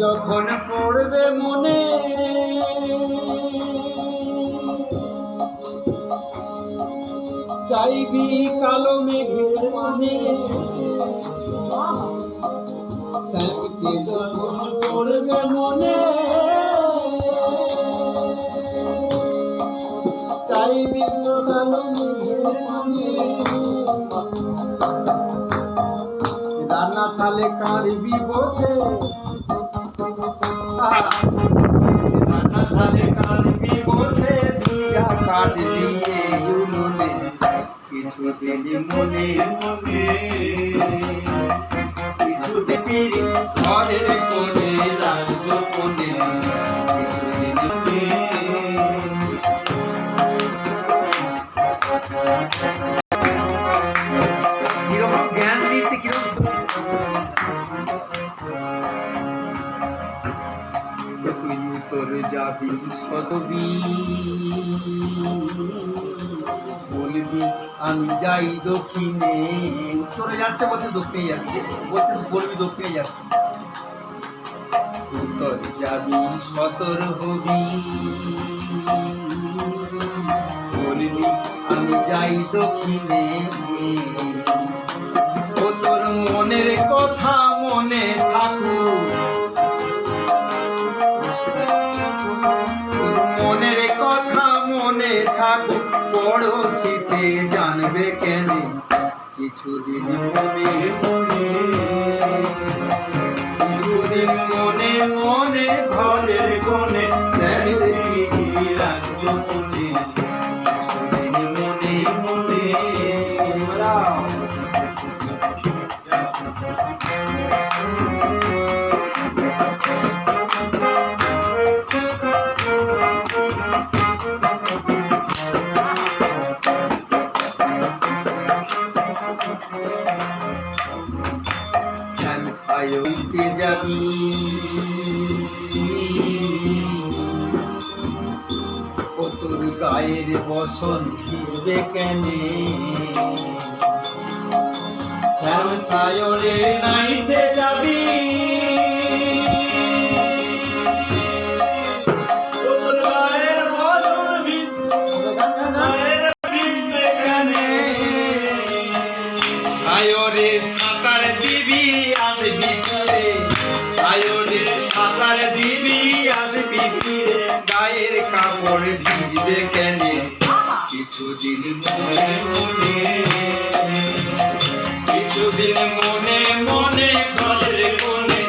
যখন পড়বে মনে চাইবি কালো মেঘের মানে শ্যামকে যখন পড়বে মনে চাইবি কালো মেঘের মানে রান্না সালে কাঁদবি বসে রান্না সালে কাঁদবি বসে দিয়া কাট দিয়ে উনুনে কিছুদিন মনে মনে কিছুদিন ঘরের কোণে রাখবো কোণে কিরকম জ্ঞান দিচ্ছে কিরকম তোর যাবি সতবি বলবি আমি যাই দক্ষিণে উত্তরে যাচ্ছে বলছে দক্ষিণে যাচ্ছে বলবি দক্ষিণে যাচ্ছে উত্তর যাবি সতর হবি বলবি আমি যাই দক্ষিণে ও তোর মনের কথা মনে থাকুক মনের কথা মনে থাকুক পড়োশিতে জানবে কেন কিছুদিন মনে মনে কিছুদিন মনে মনে ঘরের কোণে রাখবো কোণে কিছুদিন মনে মনে আয়োতে যাবি ও তোর গায়ের বসন ভিজবে কেনে শ্যাম সায়রে নাইতে যাবি তোর গায়ের বসন ভিজবে কেনে সায়রে সাঁতার দিবি আসবি ফিরে সায়রে সাঁতার দিবি আসবি ফিরে গায়ের কাপড় ভিজবে কেন কিছুদিন মনে মনে কিছুদিন মনে মনে ঘরের কোণে